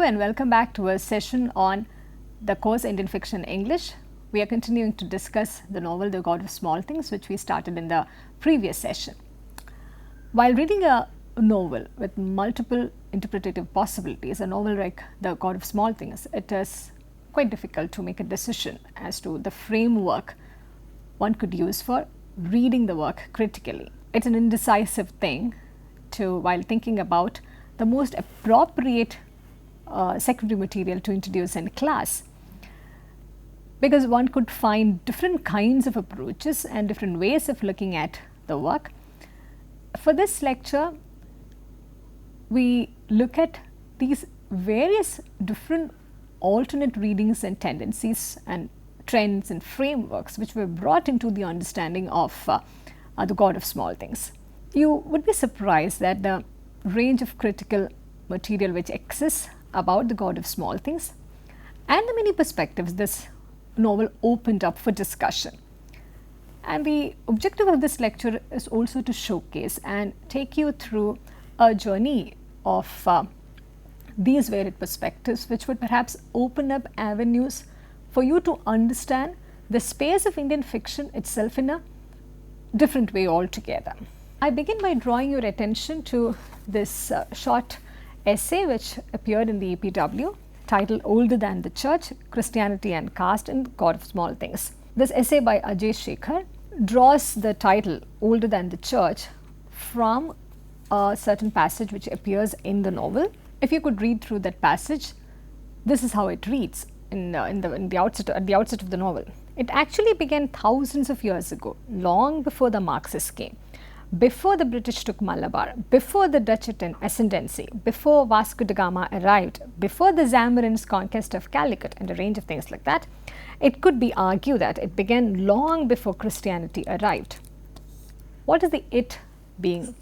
Hello and welcome back to a session on the course Indian Fiction English. We are continuing to discuss the novel The God of Small Things, which we started in the previous session. While reading a novel with multiple interpretative possibilities, a novel like The God of Small Things, it is quite difficult to make a decision as to the framework one could use for reading the work critically. It's an indecisive thing to, while thinking about the most appropriate secondary material to introduce in class, because one could find different kinds of approaches and different ways of looking at the work. For this lecture, we look at these various different alternate readings and tendencies and trends and frameworks which were brought into the understanding of the God of Small Things. You would be surprised that the range of critical material which exists about the God of Small Things and the many perspectives this novel opened up for discussion. And the objective of this lecture is also to showcase and take you through a journey of these varied perspectives, which would perhaps open up avenues for you to understand the space of Indian fiction itself in a different way altogether. I begin by drawing your attention to this short essay which appeared in the EPW titled Older Than the Church, Christianity and Caste in God of Small Things. This essay by Ajay Sekar draws the title Older Than the Church from a certain passage which appears in the novel. If you could read through that passage, this is how it reads at the outset of the novel. It actually began thousands of years ago, long before the Marxists came, before the British took Malabar, before the Dutch ascendancy, before Vasco da Gama arrived, before the Zamorans' conquest of Calicut, and a range of things like that. It could be argued that it began long before Christianity arrived. What is the it being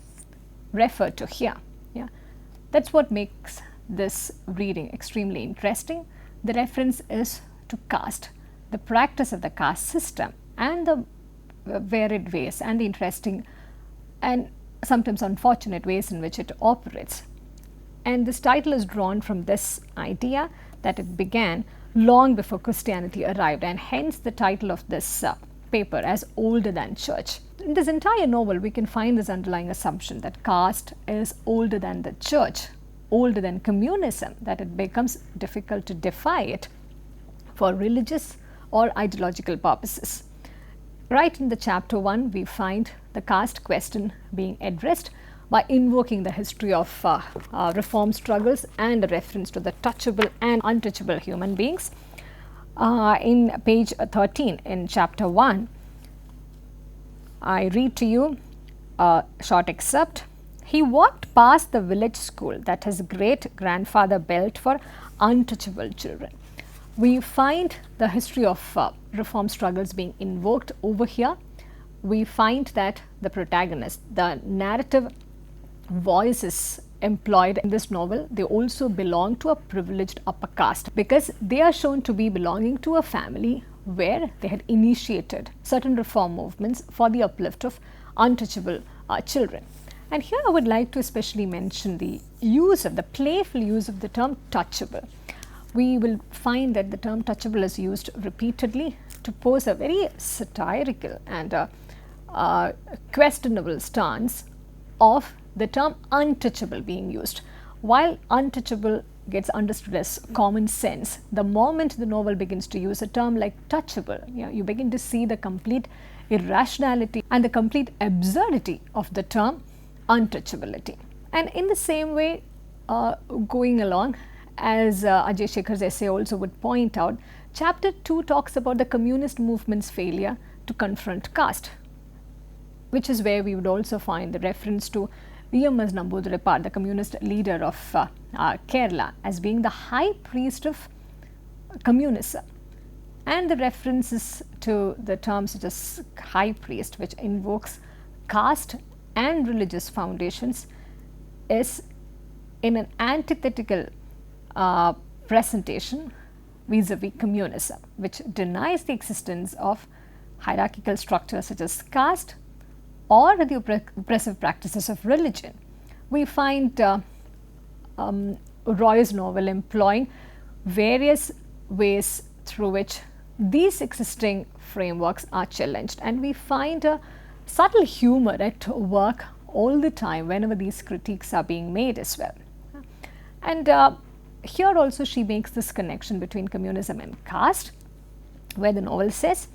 referred to here? Yeah, that's what makes this reading extremely interesting. The reference is to caste, the practice of the caste system, and the varied ways and the interesting and sometimes unfortunate ways in which it operates. And this title is drawn from this idea that it began long before Christianity arrived, and hence the title of this paper as Older Than Church. In this entire novel, we can find this underlying assumption that caste is older than the church, older than communism, that it becomes difficult to defy it for religious or ideological purposes. Right in the chapter 1, we find the caste question being addressed by invoking the history of reform struggles and a reference to the touchable and untouchable human beings. In page 13 in chapter 1, I read to you a short excerpt. He walked past the village school that his great-grandfather built for untouchable children. We find the history of reform struggles being invoked over here. We find that the protagonist, the narrative voices employed in this novel, they also belong to a privileged upper caste, because they are shown to be belonging to a family where they had initiated certain reform movements for the uplift of untouchable children. And here I would like to especially mention the playful use of the term touchable. We will find that the term touchable is used repeatedly to pose a very satirical and questionable stance of the term untouchable being used. While untouchable gets understood as common sense, the moment the novel begins to use a term like touchable, you begin to see the complete irrationality and the complete absurdity of the term untouchability. And in the same way, going along, as Ajay Sekar's essay also would point out, chapter 2 talks about the communist movement's failure to confront caste, which is where we would also find the reference to V.M.S. Namboodiripad, the communist leader of Kerala, as being the high priest of communism. And the references to the terms such as high priest, which invokes caste and religious foundations, is in an antithetical presentation vis-a-vis communism, which denies the existence of hierarchical structures such as caste or the oppressive practices of religion. We find Roy's novel employing various ways through which these existing frameworks are challenged, and we find a subtle humor at work all the time whenever these critiques are being made as well. And here also she makes this connection between communism and caste, where the novel says,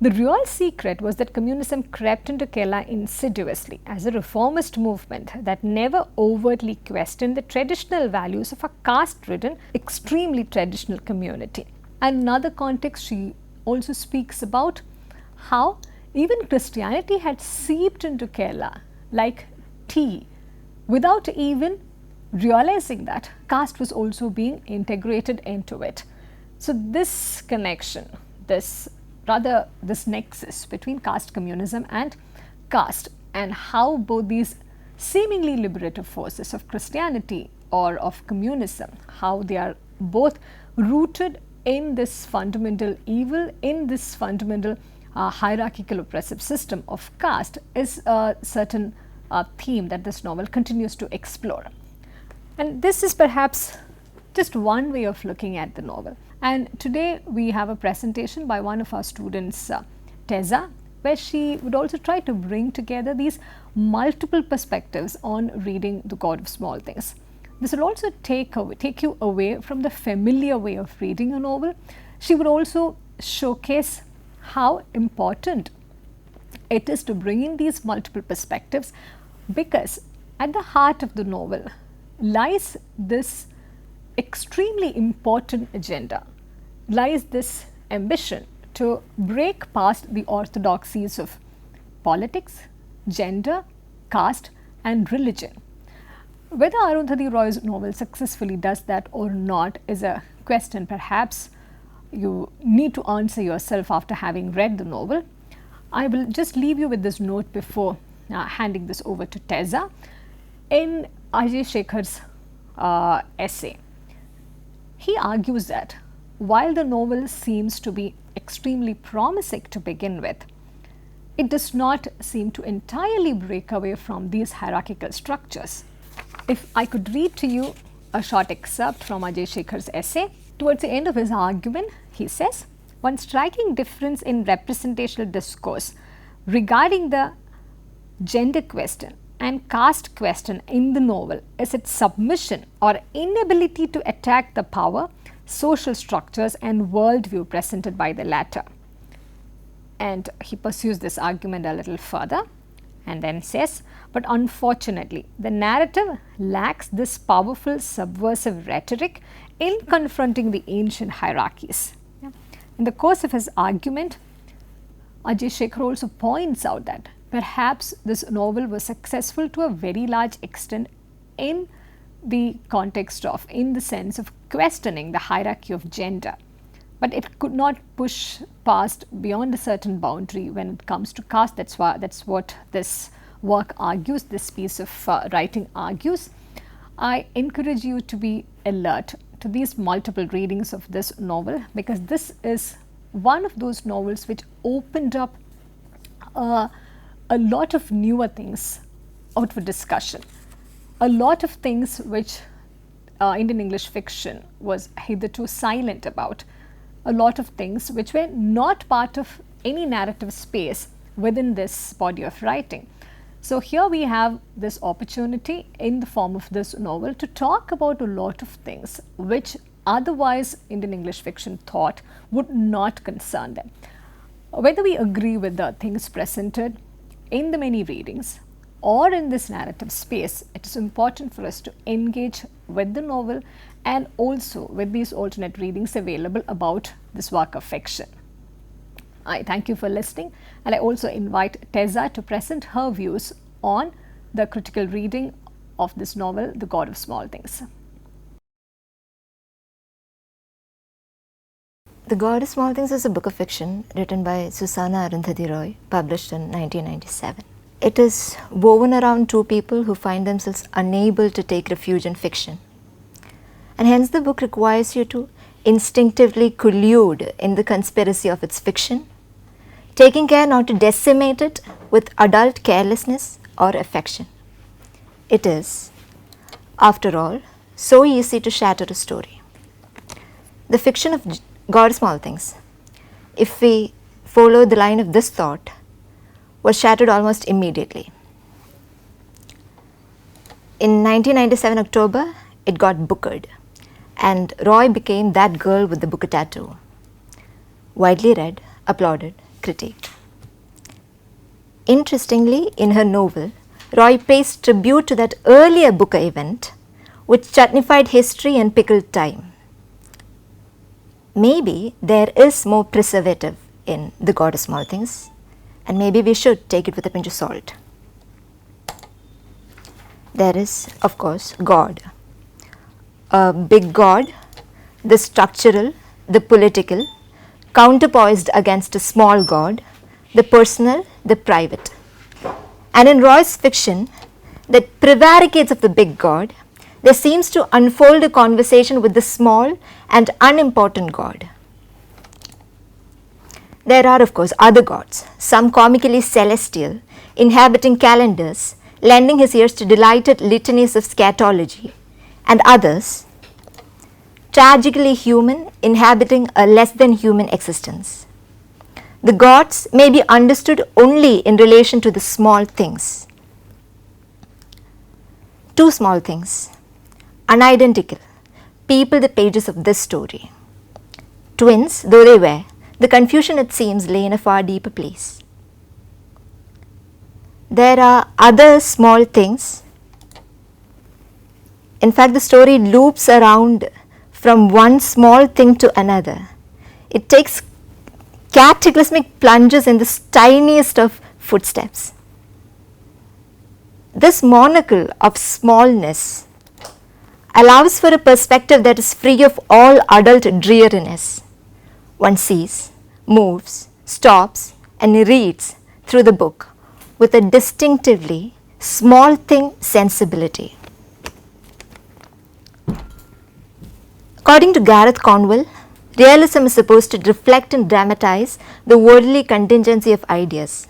the real secret was that communism crept into Kerala insidiously as a reformist movement that never overtly questioned the traditional values of a caste-ridden, extremely traditional community. And another context, she also speaks about how even Christianity had seeped into Kerala like tea, without even realizing that caste was also being integrated into it. So this connection, this nexus between caste communism and caste, and how both these seemingly liberative forces of Christianity or of communism, how they are both rooted in this fundamental evil, in this fundamental hierarchical oppressive system of caste, is a certain theme that this novel continues to explore. And this is perhaps just one way of looking at the novel. And today we have a presentation by one of our students, Teza, where she would also try to bring together these multiple perspectives on reading The God of Small Things. This will also take you away from the familiar way of reading a novel. She would also showcase how important it is to bring in these multiple perspectives, because at the heart of the novel lies this extremely important agenda, lies this ambition to break past the orthodoxies of politics, gender, caste and religion. Whether Arundhati Roy's novel successfully does that or not is a question perhaps you need to answer yourself after having read the novel. I will just leave you with this note before handing this over to Teza. In Ajay Sekar's essay, he argues that while the novel seems to be extremely promising to begin with, it does not seem to entirely break away from these hierarchical structures. If I could read to you a short excerpt from Ajay Sekar's essay, towards the end of his argument, he says, one striking difference in representational discourse regarding the gender question and caste question in the novel is its submission or inability to attack the power, social structures and worldview presented by the latter. And he pursues this argument a little further and then says, but unfortunately the narrative lacks this powerful subversive rhetoric in confronting the ancient hierarchies. In the course of his argument, Ajay Sekar also points out that perhaps this novel was successful to a very large extent in the context of, in the sense of questioning the hierarchy of gender, but it could not push past beyond a certain boundary when it comes to caste. That's what this work argues, this piece of writing argues. I encourage you to be alert to these multiple readings of this novel, because this is one of those novels which opened up a lot of newer things out for discussion, a lot of things which Indian English fiction was hitherto silent about, a lot of things which were not part of any narrative space within this body of writing. So here we have this opportunity in the form of this novel to talk about a lot of things which otherwise Indian English fiction thought would not concern them. Whether we agree with the things presented in the many readings or in this narrative space, it is important for us to engage with the novel and also with these alternate readings available about this work of fiction. I thank you for listening, and I also invite Teza to present her views on the critical reading of this novel, The God of Small Things. The God of Small Things is a book of fiction written by Susanna Arundhati Roy, published in 1997. It is woven around two people who find themselves unable to take refuge in fiction. And hence the book requires you to instinctively collude in the conspiracy of its fiction, taking care not to decimate it with adult carelessness or affection. It is, after all, so easy to shatter a story. The fiction of God Small Things, if we follow the line of this thought, was shattered almost immediately. In 1997 October, it got bookered, and Roy became that girl with the Booker tattoo. Widely read, applauded, critiqued. Interestingly, in her novel, Roy pays tribute to that earlier Booker event, which chutneyfied history and pickled time. Maybe there is more preservative in The God of Small Things, and maybe we should take it with a pinch of salt. There is, of course, God. A big God, the structural, the political, counterpoised against a small God, the personal, the private. And in Roy's fiction that prevaricates of the big God, there seems to unfold a conversation with the small and unimportant God. There are, of course, other gods, some comically celestial, inhabiting calendars, lending his ears to delighted litanies of scatology, and others, tragically human, inhabiting a less than human existence. The gods may be understood only in relation to the small things. Two small things, unidentical, people the pages of this story. Twins though they were, the confusion it seems lay in a far deeper place. There are other small things. In fact, the story loops around from one small thing to another. It takes cataclysmic plunges in the tiniest of footsteps. This monocle of smallness allows for a perspective that is free of all adult dreariness. One sees, moves, stops, and reads through the book with a distinctively small thing sensibility. According to Gareth Cornwell, realism is supposed to reflect and dramatize the worldly contingency of ideas.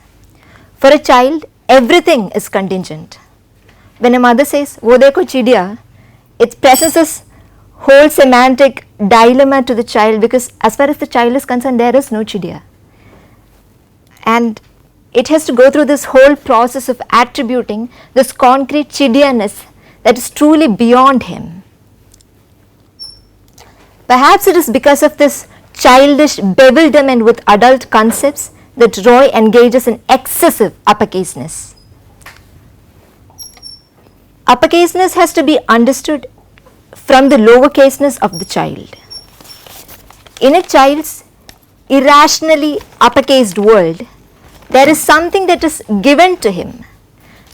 For a child, everything is contingent. When a mother says, "Wo dekho chidiya," it presses whole semantic dilemma to the child, because as far as the child is concerned, there is no chidiya. And it has to go through this whole process of attributing this concrete chidiyaness that is truly beyond him. Perhaps it is because of this childish bewilderment with adult concepts that Roy engages in excessive uppercaseness. Uppercaseness has to be understood from the lowercaseness of the child. In a child's irrationally uppercased world, there is something that is given to him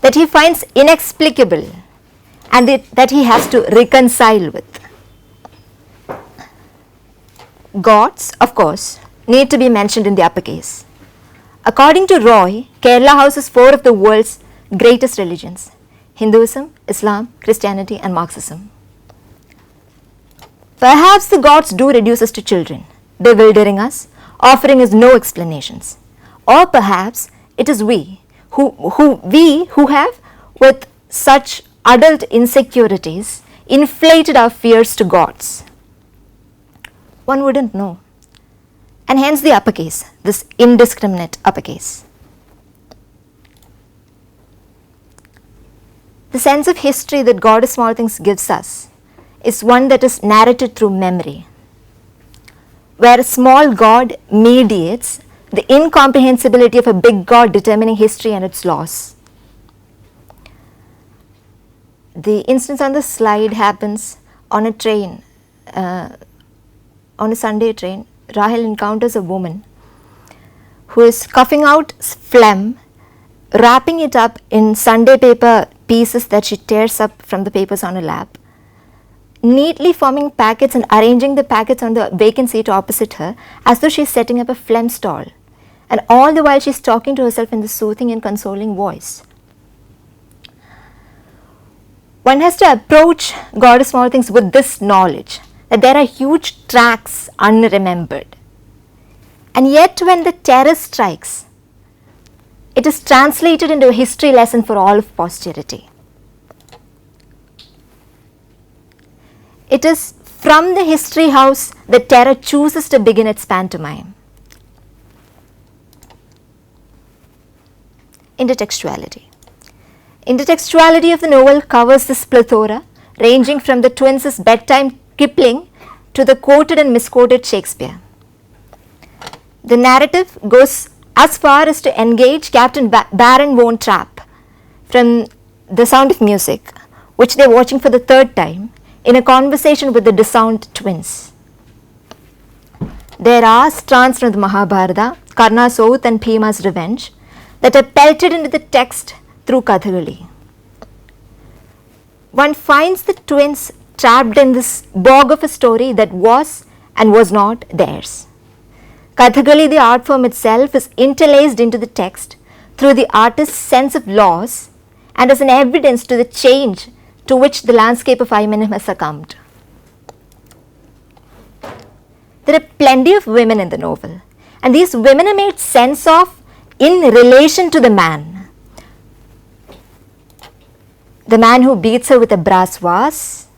that he finds inexplicable and that he has to reconcile with. Gods, of course, need to be mentioned in the uppercase. According to Roy, Kerala houses four of the world's greatest religions: Hinduism, Islam, Christianity, and Marxism. Perhaps the gods do reduce us to children, bewildering us, offering us no explanations. Or perhaps it is we who have, with such adult insecurities, inflated our fears to gods. One wouldn't know. And hence the uppercase, this indiscriminate uppercase. The sense of history that God of Small Things gives us is one that is narrated through memory, where a small God mediates the incomprehensibility of a big God determining history and its laws. The instance on the slide happens on a train, on a Sunday train. Rahel encounters a woman who is coughing out phlegm, wrapping it up in Sunday paper pieces that she tears up from the papers on her lap, neatly forming packets and arranging the packets on the vacant seat opposite her as though she is setting up a phlegm stall. And all the while she is talking to herself in the soothing and consoling voice. One has to approach God of Small Things with this knowledge that there are huge tracks unremembered. And yet when the terror strikes, it is translated into a history lesson for all of posterity. It is from the history house that terror chooses to begin its pantomime. Intertextuality. Intertextuality of the novel covers this plethora, ranging from the twins' bedtime Kipling to the quoted and misquoted Shakespeare. The narrative goes as far as to engage Captain Baron Von Trapp from The Sound of Music, which they are watching for the third time, in a conversation with the disowned twins. There are strands from the Mahabharata, Karna's oath and Bhima's revenge, that are pelted into the text through Kathakali. One finds the twins trapped in this bog of a story that was and was not theirs. Kathakali, the art form itself, is interlaced into the text through the artist's sense of loss and as an evidence to the change to which the landscape of WeMen has succumbed. There are plenty of women in the novel, and these women are made sense of in relation to the man. The man who beats her with a brass vase,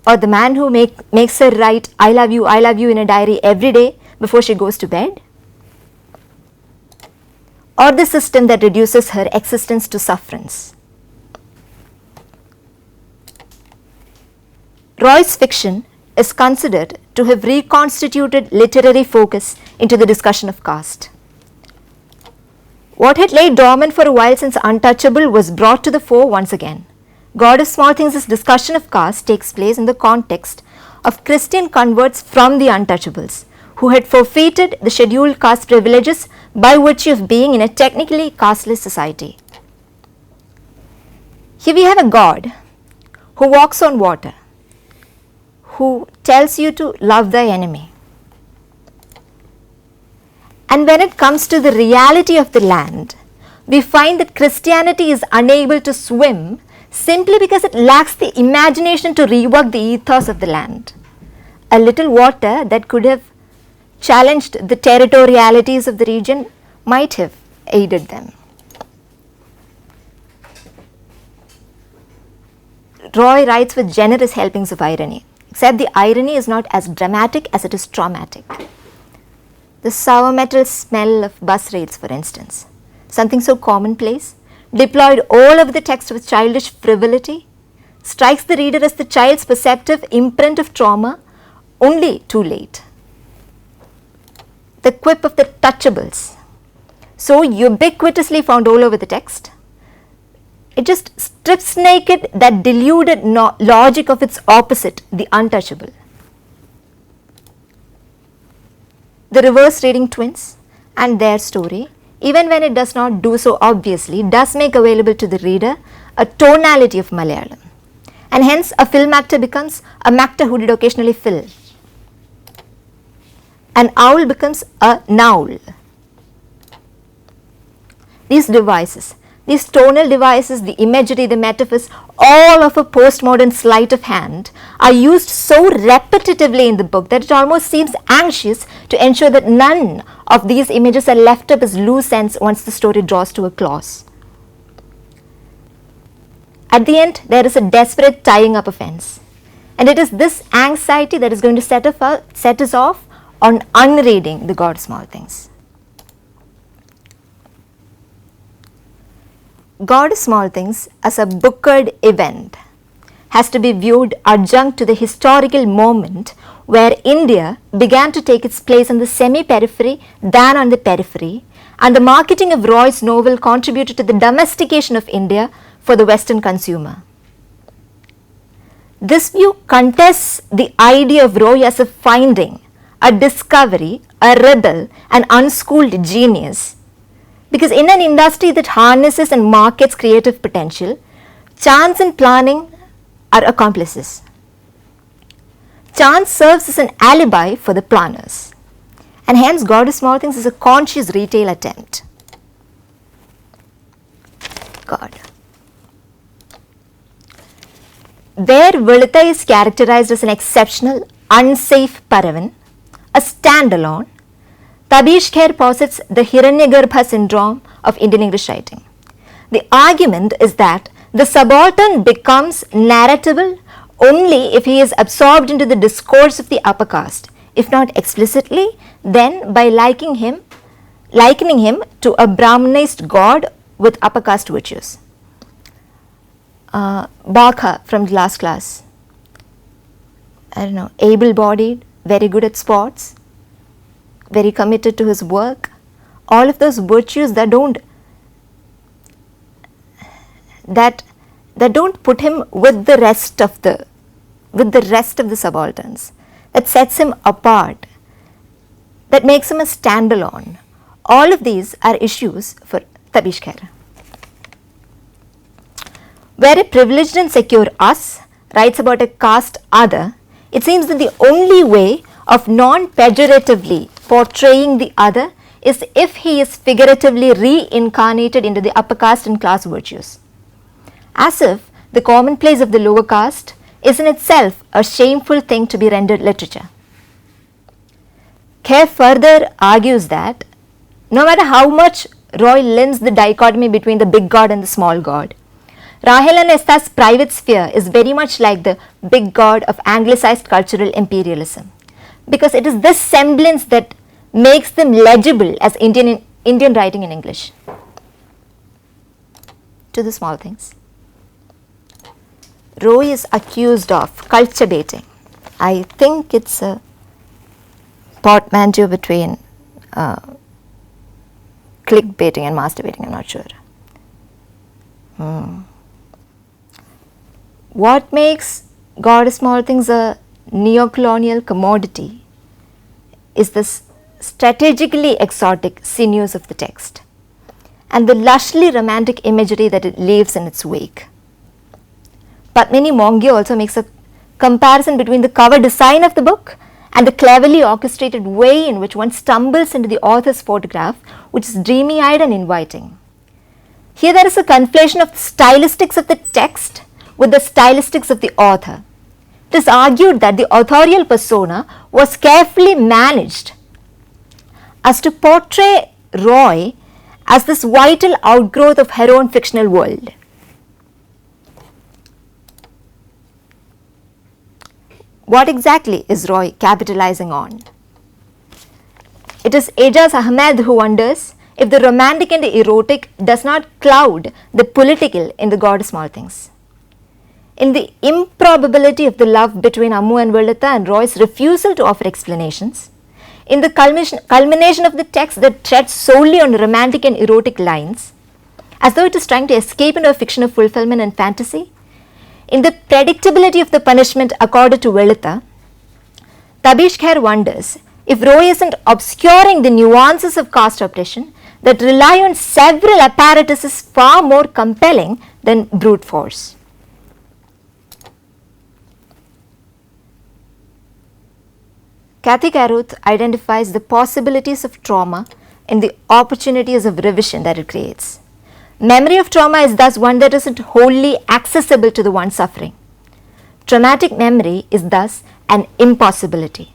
or the man who makes her write I love you in a diary every day before she goes to bed, or the system that reduces her existence to sufferance. Roy's fiction is considered to have reconstituted literary focus into the discussion of caste. What had laid dormant for a while since Untouchable was brought to the fore once again. God of Small Things' discussion of caste takes place in the context of Christian converts from the Untouchables, who had forfeited the scheduled caste privileges by virtue of being in a technically casteless society. Here we have a God who walks on water, who tells you to love thy enemy. And when it comes to the reality of the land, we find that Christianity is unable to swim simply because it lacks the imagination to rework the ethos of the land. A little water that could have challenged the territorialities of the region might have aided them. Roy writes with generous helpings of irony, except the irony is not as dramatic as it is traumatic. The sour metal smell of bus rails, for instance, something so commonplace, deployed all over the text with childish frivolity, strikes the reader as the child's perceptive imprint of trauma only too late. The quip of the touchables, so ubiquitously found all over the text, it just strips naked that deluded logic of its opposite, the untouchable. The reverse reading twins and their story, even when it does not do so obviously, does make available to the reader a tonality of Malayalam, and hence a film actor becomes a mactor who did occasionally fill. An owl becomes a nowl. These devices, these tonal devices, the imagery, the metaphors, all of a postmodern sleight of hand are used so repetitively in the book that it almost seems anxious to ensure that none of these images are left up as loose ends once the story draws to a close. At the end, there is a desperate tying up of ends, and it is this anxiety that is going to set us off on unreading The God of Small Things. God of Small Things as a bookered event has to be viewed adjunct to the historical moment where India began to take its place on the semi-periphery than on the periphery, and the marketing of Roy's novel contributed to the domestication of India for the Western consumer. This view contests the idea of Roy as a finding, a discovery, a rebel, an unschooled genius. Because in an industry that harnesses and markets creative potential, chance and planning are accomplices. Chance serves as an alibi for the planners, and hence God of Small Things is a conscious retail attempt. God. Where Velutha is characterized as an exceptional, unsafe paravan, a standalone, Tabish Khair posits the Hiranyagarbha Syndrome of Indian English writing. The argument is that the subaltern becomes narratable only if he is absorbed into the discourse of the upper caste, if not explicitly, then by likening him to a Brahmanized god with upper caste virtues. Baka from the last class, I don't know, able-bodied, very good at sports, very committed to his work, all of those virtues that don't put him with the rest of the subalterns, that sets him apart, that makes him a standalone. All of these are issues for Tabish Khair. Where a privileged and secure us writes about a caste other, it seems that the only way of non-pejoratively portraying the other is if he is figuratively reincarnated into the upper caste and class virtues, as if the commonplace of the lower caste is in itself a shameful thing to be rendered literature. Khair further argues that no matter how much Roy limns the dichotomy between the big god and the small god, Rahel and Esther's private sphere is very much like the big god of anglicized cultural imperialism, because it is this semblance that makes them legible as Indian writing in English. To the small things. Roy is accused of culture baiting. I think it's a portmanteau between clickbaiting and masturbating, I'm not sure. What makes God of Small Things a neo-colonial commodity is the strategically exotic sinews of the text and the lushly romantic imagery that it leaves in its wake. Padmini Mongia also makes a comparison between the cover design of the book and the cleverly orchestrated way in which one stumbles into the author's photograph, which is dreamy-eyed and inviting. Here there is a conflation of the stylistics of the text with the stylistics of the author. It is argued that the authorial persona was carefully managed as to portray Roy as this vital outgrowth of her own fictional world. What exactly is Roy capitalizing on? It is Ejaz Ahmed who wonders if the romantic and the erotic does not cloud the political in the God of Small Things. In the improbability of the love between Ammu and Velutha and Roy's refusal to offer explanations, in the culmination of the text that treads solely on romantic and erotic lines, as though it is trying to escape into a fiction of fulfillment and fantasy, in the predictability of the punishment accorded to Velutha, Tabish Khair wonders if Roy isn't obscuring the nuances of caste oppression that rely on several apparatuses far more compelling than brute force. Kathy Caruth identifies the possibilities of trauma and the opportunities of revision that it creates. Memory of trauma is thus one that isn't wholly accessible to the one suffering. Traumatic memory is thus an impossibility.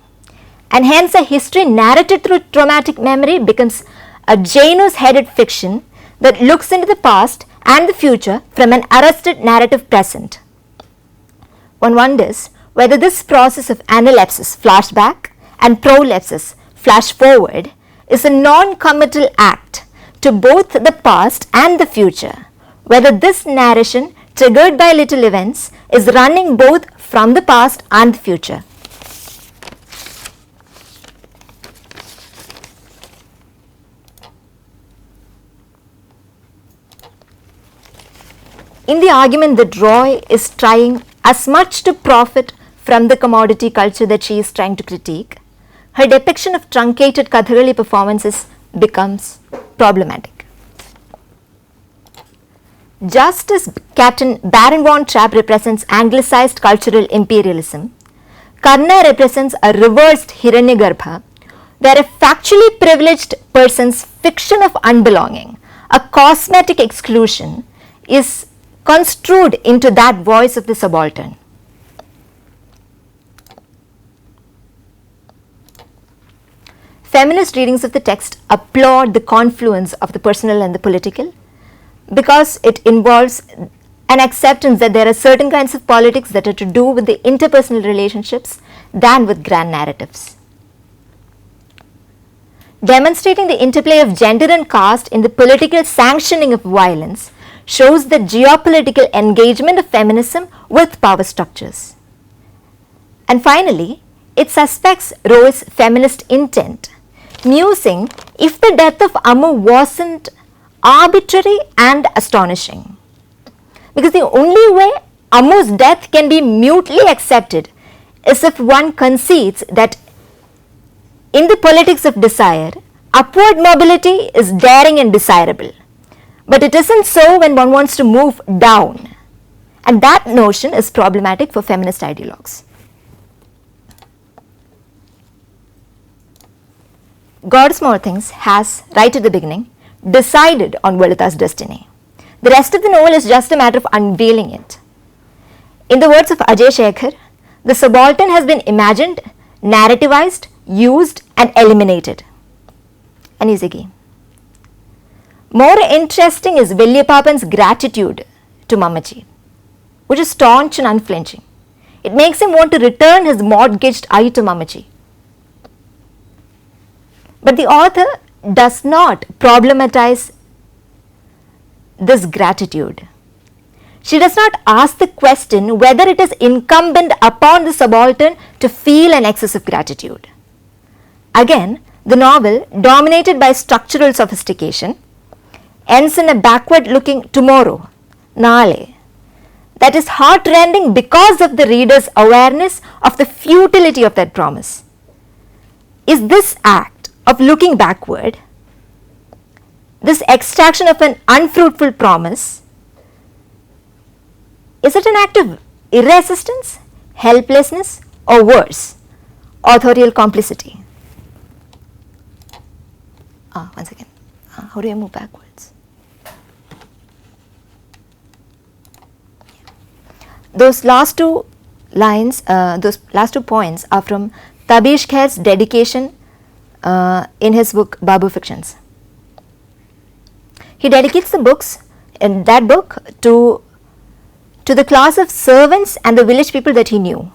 And hence a history narrated through traumatic memory becomes a Janus-headed fiction that looks into the past and the future from an arrested narrative present. One wonders whether this process of analepsis, flashback, and prolepsis, flash forward, is a non-committal act to both the past and the future, whether this narration triggered by little events is running both from the past and the future. In the argument that Roy is trying as much to profit from the commodity culture that she is trying to critique, her depiction of truncated Kathakali performances becomes problematic. Just as Captain Baron von Trapp represents anglicized cultural imperialism, Karna represents a reversed Hiranyagarbha, where a factually privileged person's fiction of unbelonging, a cosmetic exclusion, is construed into that voice of the subaltern. Feminist readings of the text applaud the confluence of the personal and the political because it involves an acceptance that there are certain kinds of politics that are to do with the interpersonal relationships than with grand narratives. Demonstrating the interplay of gender and caste in the political sanctioning of violence shows the geopolitical engagement of feminism with power structures. And finally, it suspects Roy's feminist intent, musing if the death of Ammu wasn't arbitrary and astonishing. Because the only way Ammu's death can be mutely accepted is if one concedes that in the politics of desire, upward mobility is daring and desirable. But it isn't so when one wants to move down. And that notion is problematic for feminist ideologues. God of Small Things has, right at the beginning, decided on Velutha's destiny. The rest of the novel is just a matter of unveiling it. In the words of Ajay Sekar, the subaltern has been imagined, narrativized, used and eliminated. And he's again. More interesting is Velyapapan's gratitude to Mamaji, which is staunch and unflinching. It makes him want to return his mortgaged eye to Mamaji. But the author does not problematize this gratitude. She does not ask the question whether it is incumbent upon the subaltern to feel an excess of gratitude. Again, the novel, dominated by structural sophistication, ends in a backward-looking tomorrow, Nale, that is heart-rending because of the reader's awareness of the futility of that promise. Is this act of looking backward, this extraction of an unfruitful promise, is it an act of irresistance, helplessness, or worse, authorial complicity? Once again, how do I move backwards? Those last two lines, those last 2 points are from Tabish Khair's dedication in his book Babu Fictions. He dedicates the books in that book to the class of servants and the village people that he knew,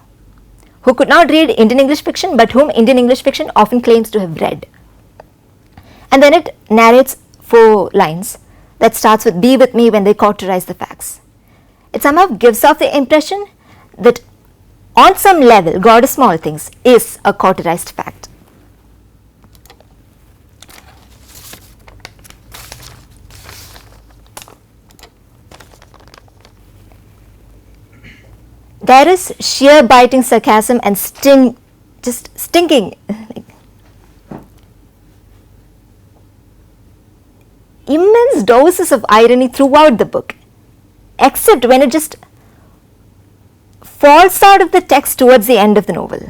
who could not read Indian English fiction but whom Indian English fiction often claims to have read. And then it narrates 4 lines that starts with "Be with me when they cauterize the facts." It somehow gives off the impression that on some level God of Small Things is a cauterized fact. There is sheer biting sarcasm and just stinking immense doses of irony throughout the book, except when it just falls out of the text towards the end of the novel,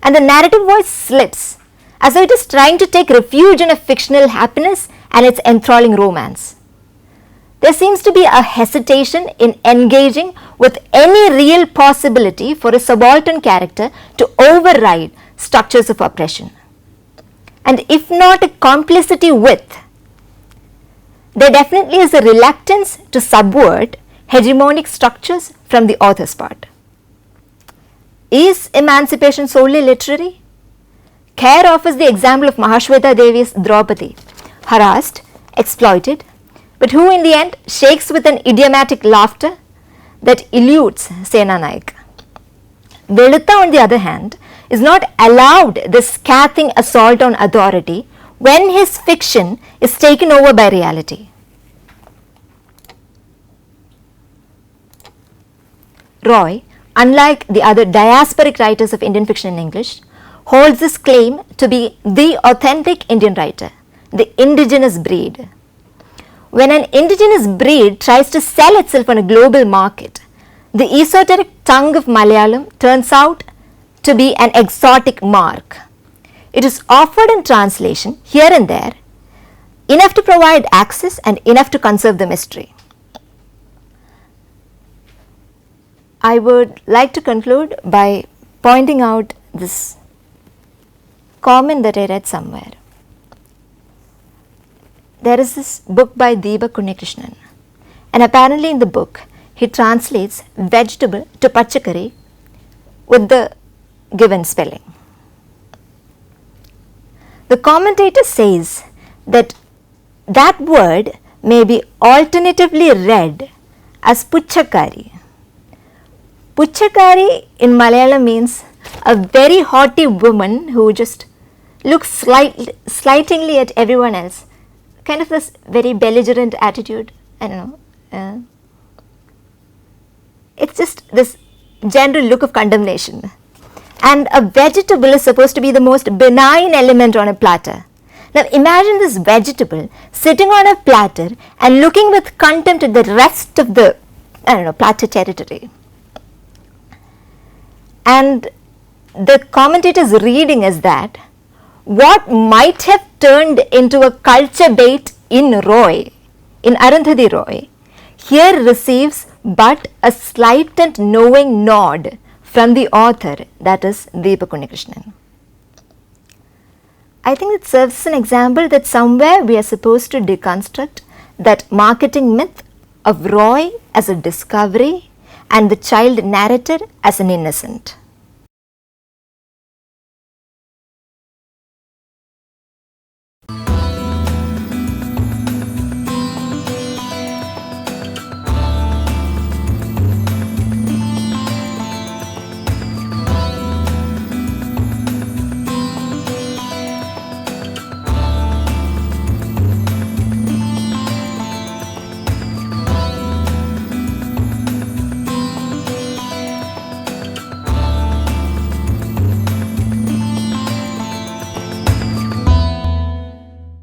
and the narrative voice slips as though it is trying to take refuge in a fictional happiness and its enthralling romance. There seems to be a hesitation in engaging with any real possibility for a subaltern character to override structures of oppression, and if not a complicity with, there definitely is a reluctance to subvert hegemonic structures from the author's part. Is emancipation solely literary? Khair offers the example of Mahashweta Devi's Draupadi, harassed, exploited, but who in the end shakes with an idiomatic laughter that eludes Senanaik. Velutha, on the other hand, is not allowed this scathing assault on authority when his fiction is taken over by reality. Roy, unlike the other diasporic writers of Indian fiction in English, holds this claim to be the authentic Indian writer, the indigenous breed. When an indigenous breed tries to sell itself on a global market, the esoteric tongue of Malayalam turns out to be an exotic mark. It is offered in translation here and there, enough to provide access and enough to conserve the mystery. I would like to conclude by pointing out this comment that I read somewhere. There is this book by Deepak Kunyakrishnan, and apparently in the book he translates vegetable to pachakari with the given spelling. The commentator says that that word may be alternatively read as puchakari. Puchakari in Malayalam means a very haughty woman who just looks slightingly at everyone else, kind of this very belligerent attitude. I don't know. It's just this general look of condemnation. And a vegetable is supposed to be the most benign element on a platter. Now imagine this vegetable sitting on a platter and looking with contempt at the rest of the, platter territory. And the commentator's reading is that what might have turned into a culture bait in Arundhati Roy, here receives but a slight and knowing nod from the author, that is Deepak Unnikrishnan. I think it serves as an example that somewhere we are supposed to deconstruct that marketing myth of Roy as a discovery and the child narrator as an innocent.